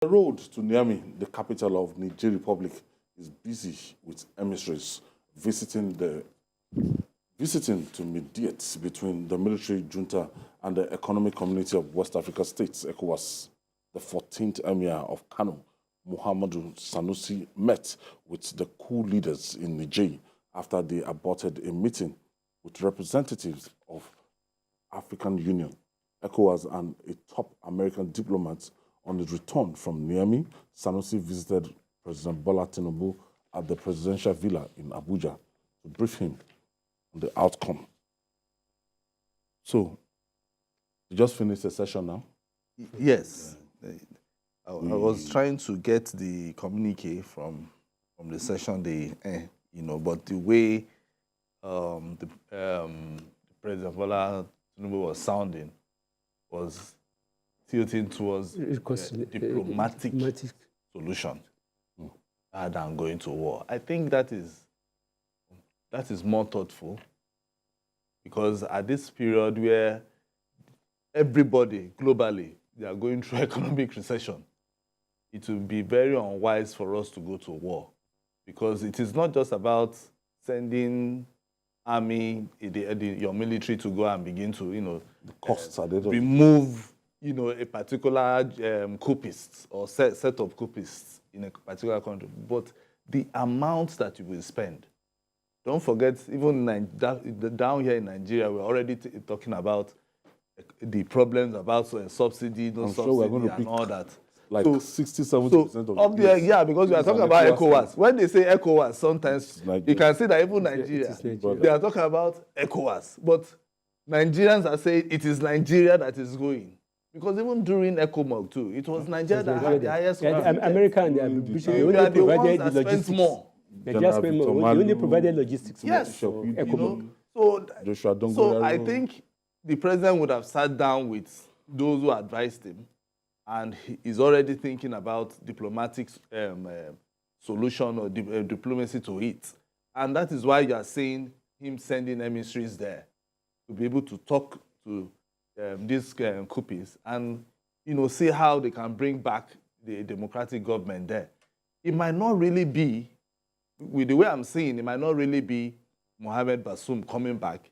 The road to Niamey, the capital of Niger Republic, is busy with emissaries visiting to mediate between the military junta and the Economic Community of West Africa States, ECOWAS. The 14th Emir of Kano, Muhammadu Sanusi, met with the coup leaders in Niger after they aborted a meeting with representatives of African Union, ECOWAS, and a top American diplomat. On his return from Niamey, Sanusi visited President Bola Tinubu at the presidential villa in Abuja to brief him on the outcome. So, you just finished the session now? Yes. I was trying to get the communique from the session, but the way the President Bola Tinubu was sounding was tilting towards diplomatic solution rather than going to war. I think that is more thoughtful, because at this period where everybody globally, they are going through economic recession, it will be very unwise for us to go to war, because it is not just about sending army, your military to go and begin to, the costs are there. Remove, a particular coupist or set of coupists in a particular country, but the amount that you will spend. Don't forget, even down here in Nigeria, we're already talking about the problems about subsidy, no subsidy, and all that. Like 60-70% of the yeah, because we are talking about ECOWAS. When they say ECOWAS, sometimes you can see that even Nigeria, they are talking about ECOWAS. But Nigerians are saying it is Nigeria that is going. Because even during ECOMOG too, it was Nigeria that had the highest. America and the British, they only provided the logistics. More. They just spent more. They only provided logistics. Yes. So I think the president would have sat down with those who advised him, and he's already thinking about diplomatic solution or diplomacy to it. And that is why you are seeing him sending emissaries there to be able to talk to these coupists and see how they can bring back the democratic government there. It might not really be, with the way I'm seeing, it might not really be Mohamed Bazoum coming back.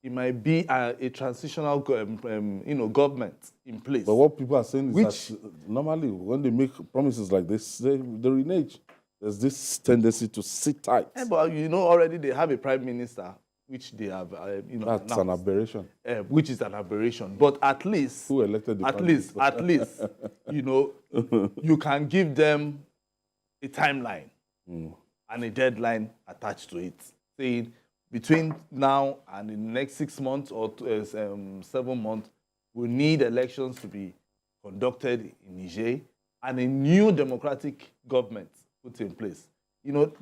It might be a transitional government in place. But what people are saying is that normally when they make promises like this, they renege. There's this tendency to sit tight. Yeah, but already they have a prime minister, which they have, that's announced, an aberration. Which is an aberration. But at least, who elected the at least, you can give them a timeline and a deadline attached to it, saying between now and in the next 6 months or 7 months, we need elections to be conducted in Niger and a new democratic government put in place.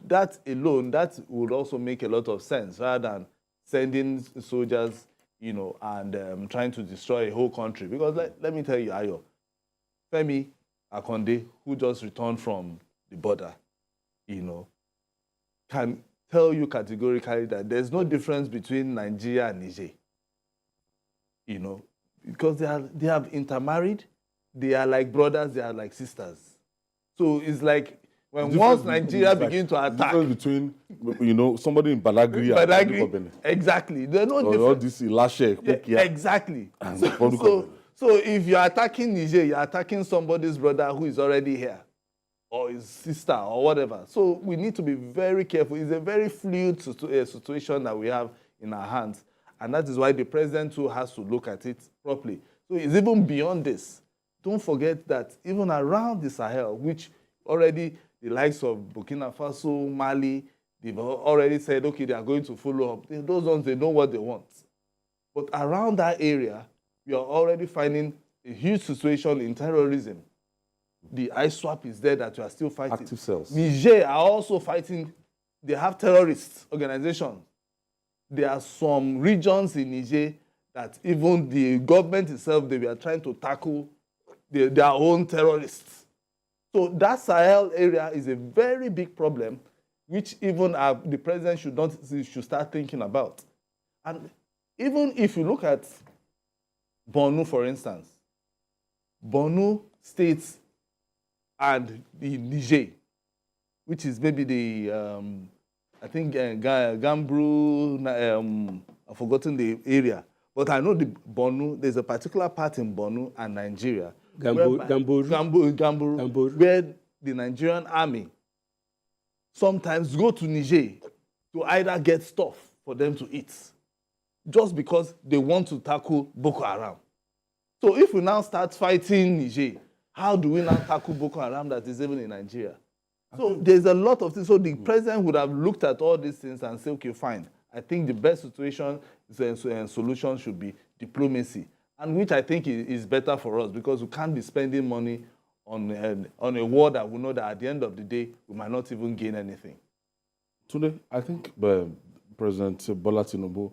That alone, that would also make a lot of sense, rather than sending soldiers, and trying to destroy a whole country. Because let me tell you, Ayo, Femi Akonde, who just returned from the border, can tell you categorically that there's no difference between Nigeria and Niger. Because they have intermarried, they are like brothers, they are like sisters. So it's like when once Nigeria begins to attack, the difference between somebody in Badagry, exactly. There's no difference. All this Ilashe, exactly. So if you're attacking Niger, you're attacking somebody's brother who is already here, or his sister, or whatever. So we need to be very careful. It's a very fluid situation that we have in our hands, and that is why the president too has to look at it properly. So it's even beyond this. Don't forget that even around the Sahel, which already the likes of Burkina Faso, Mali, they've already said, okay, they are going to follow up. Those ones, they know what they want. But around that area, we are already finding a huge situation in terrorism. The ISWAP is there that we are still fighting. Active cells. Niger are also fighting. They have terrorist organizations. There are some regions in Niger that even the government itself, they were trying to tackle their own terrorists. So that Sahel area is a very big problem, which even the president should start thinking about. And even if you look at Borno, for instance, Borno State and the Niger, which is maybe the, I think, Gambru, I've forgotten the area. But I know the Borno, there's a particular part in Borno and Nigeria. Gamburu, where the Nigerian army sometimes go to Niger to either get stuff for them to eat, just because they want to tackle Boko Haram. So if we now start fighting Niger, how do we now tackle Boko Haram that is even in Nigeria? So there's a lot of things. So the president would have looked at all these things and said, okay, fine. I think the best situation and solution should be diplomacy, and which I think is better for us, because we can't be spending money on a war that we know that at the end of the day, we might not even gain anything. Today, I think President Bola Tinubu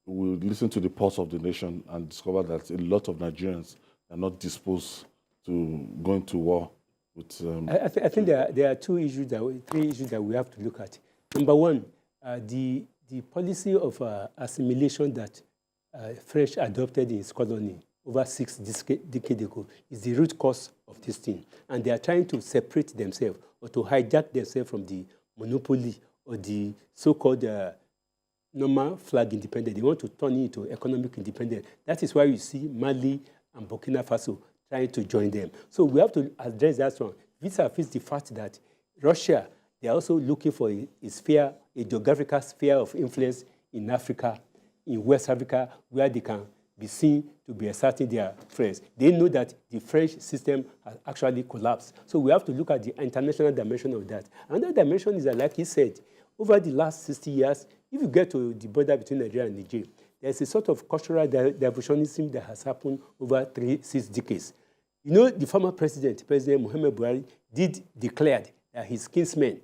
will listen to the pulse of the nation and discover that a lot of Nigerians are not disposed to go into war with... I think there are three issues that we have to look at. Number one, the policy of assimilation that French adopted in its colony over 6 decades ago is the root cause of this thing. And they are trying to separate themselves or to hijack themselves from the monopoly or the so-called normal flag independence. They want to turn it into economic independence. That is why you see Mali and Burkina Faso trying to join them. So we have to address that one. Vis-a-vis the fact that Russia, they are also looking for a geographical sphere of influence in Africa, in West Africa, where they can be seen to be asserting their friends. They know that the French system has actually collapsed. So we have to look at the international dimension of that. Another dimension is that, like he said, over the last 60 years, if you get to the border between Nigeria and Niger, there's a sort of cultural diversionism that has happened over 6 decades. You know, the former President Muhammad Buhari, did declare that his kinsmen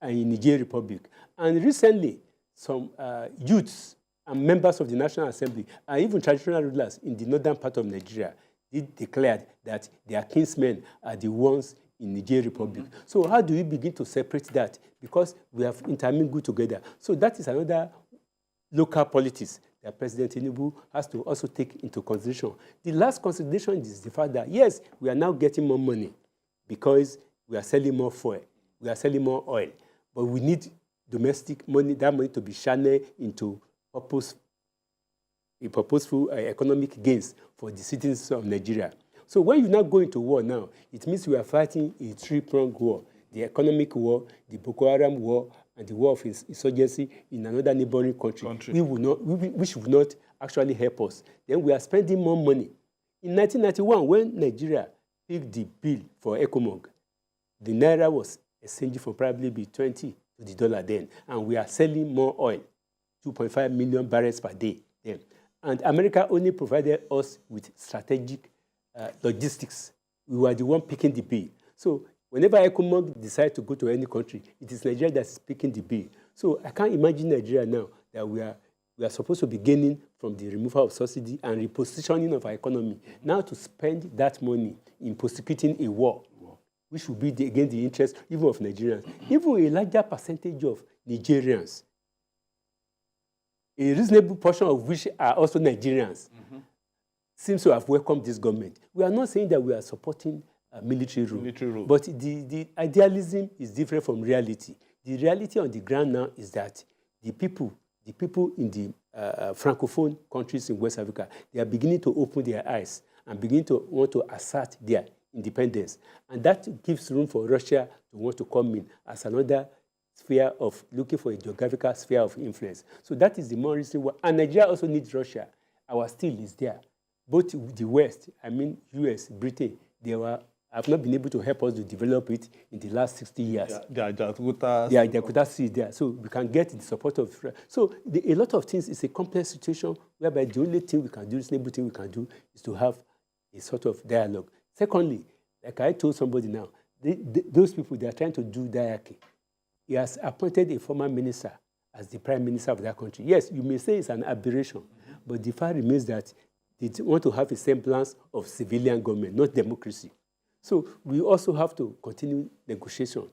are in Niger Republic. And recently, some youths and members of the National Assembly and even traditional rulers in the northern part of Nigeria did declare that their kinsmen are the ones in Niger Republic. So how do we begin to separate that? Because we have intermingled together. So that is another local politics that President Tinubu has to also take into consideration. The last consideration is the fact that, yes, we are now getting more money because we are selling more fuel, we are selling more oil, but we need domestic money, that money to be channeled into purposeful economic gains for the citizens of Nigeria. So when you now go into war now, it means we are fighting a 3-pronged war: the economic war, the Boko Haram war, and the war of insurgency in another neighboring country. Which will not actually help us. Then we are spending more money. In 1991, when Nigeria picked the bill for ECOMOG, the Naira was exchanging for probably be 20 to the dollar then, and we are selling more oil, 2.5 million barrels per day then. And America only provided us with strategic logistics. We were the one picking the bill. So whenever ECOMOG decides to go to any country, it is Nigeria that's picking the bill. So I can't imagine Nigeria now that we are supposed to be gaining from the removal of subsidy and repositioning of our economy, now to spend that money in prosecuting a war, which will be against the interest even of Nigerians. Even a larger percentage of Nigerians, a reasonable portion of which are also Nigerians, seems to have welcomed this government. We are not saying that we are supporting military rule, but the idealism is different from reality. The reality on the ground now is that the people in the Francophone countries in West Africa, they are beginning to open their eyes and begin to want to assert their independence. And that gives room for Russia to want to come in as another sphere of looking for a geographical sphere of influence. So that is the more reason why. And Nigeria also needs Russia. Our steel is there. Both the West, I mean US, Britain, have not been able to help us to develop it in the last 60 years. The Jakarta is there. So we can get the support of... So a lot of things, it's a complex situation whereby the only thing we can do, reasonable thing we can do, is to have a sort of dialogue. Secondly, like I told somebody now, those people, they are trying to do dialogue. He has appointed a former minister as the prime minister of that country. Yes, you may say it's an aberration, but the fact remains that they want to have a semblance of civilian government, not democracy. So we also have to continue negotiation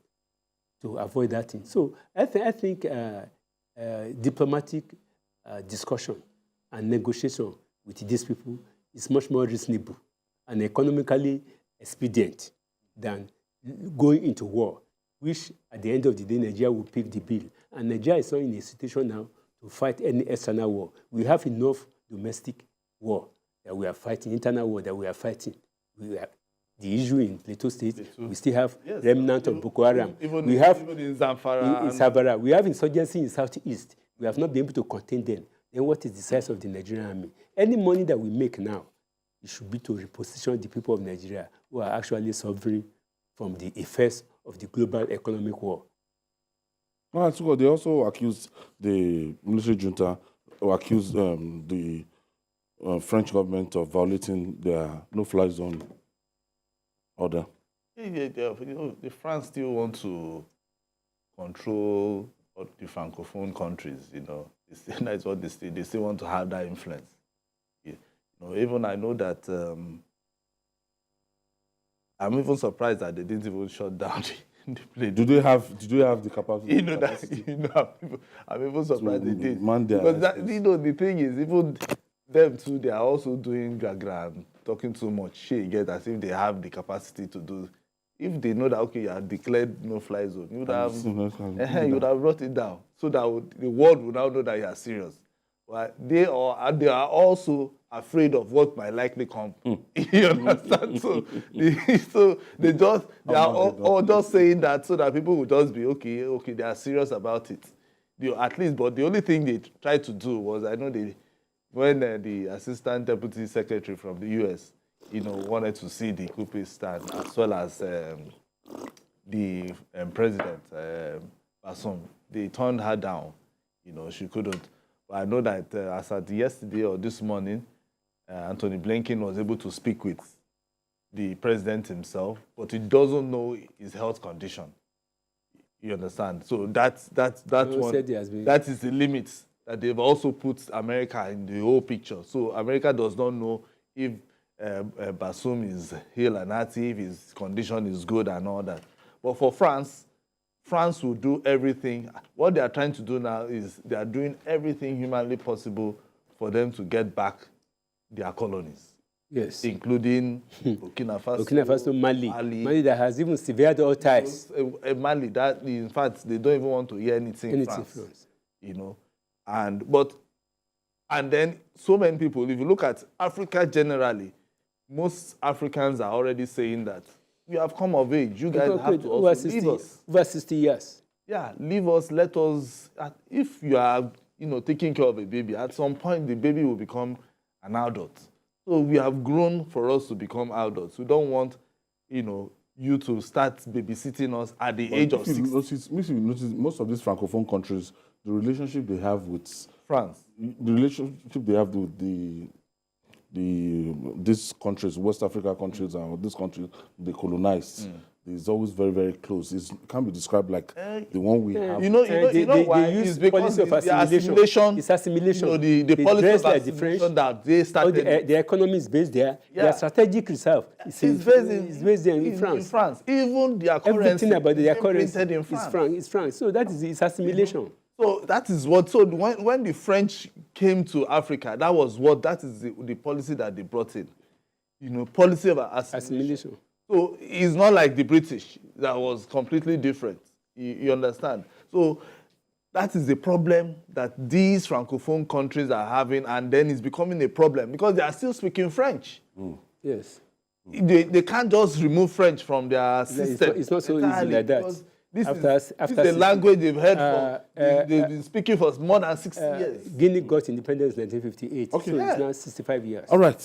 to avoid that thing. So I think diplomatic discussion and negotiation with these people is much more reasonable and economically expedient than going into war, which at the end of the day, Nigeria will pick the bill. And Nigeria is not in a situation now to fight any external war. We have enough domestic war that we are fighting, internal war that we are fighting. The issue in Plateau State, we still have remnant of Boko Haram. Even we have in Zamfara. in Sabara. We have insurgency in Southeast. We have not been able to contain them. Then what is the size of the Nigerian army? Any money that we make now, it should be to reposition the people of Nigeria who are actually suffering from the effects of the global economic war. All right, so they also accused the military junta, or accused the French government of violating their no-fly zone order. The France still want to control the francophone countries. That's what they still. They still want to have that influence. Even I know that I'm even surprised that they didn't even shut down the plane. Do they have the capacity? I'm even surprised they did. Because the thing is, even them too, they are also doing gragram, talking too much shit, as if they have the capacity to do. If they know that, okay, you have declared no-fly zone, you would have brought it down so that the world would now know that you are serious. But they are also afraid of what might likely come. You understand? So they are all just saying that so that people will just be okay, they are serious about it. At least, but the only thing they tried to do was, I know when the assistant deputy secretary from the US, wanted to see the coup stand, as well as the president, Bassum, they turned her down. She couldn't. But I know that as at yesterday or this morning, Anthony Blinken was able to speak with the president himself, but he doesn't know his health condition. You understand? So that's one. That is the limit that they've also put America in the whole picture. So America does not know if Bassum is ill and healthy, if his condition is good and all that. But for France will do everything. What they are trying to do now is they are doing everything humanly possible for them to get back their colonies. Yes. Including Burkina Faso, Mali that has even severed all ties. Mali, that in fact they don't even want to hear anything France. And then so many people, if you look at Africa generally, most Africans are already saying that we have come of age. You guys have to also leave us. Over 60 years. Yeah, leave us, let us. If you are, taking care of a baby, at some point the baby will become an adult. So we have grown for us to become adults. We don't want, you to start babysitting us at the age of 60. Notice, most of these francophone countries, the relationship they have with France, the relationship they have with these countries, West Africa countries, and these countries they colonized, is always very, very close. It can't be described like the one we have. You know why? It's because of assimilation. It's assimilation. The policy of assimilation that they started. The economy is based there. Their strategic reserve is based in France. Even their currency. Everything about their currency in France. is France. So that is assimilation. So that is what. So when the French came to Africa, that is the policy that they brought in. Policy of assimilation. So it's not like the British that was completely different. You understand? So that is the problem that these francophone countries are having, and then it's becoming a problem because they are still speaking French. Yes. They can't just remove French from their system. It's not so easy like that. This is a language they've heard they've been speaking for more than 60 years. Guinea got independence in 1958, Okay. so it's now 65 years. All right.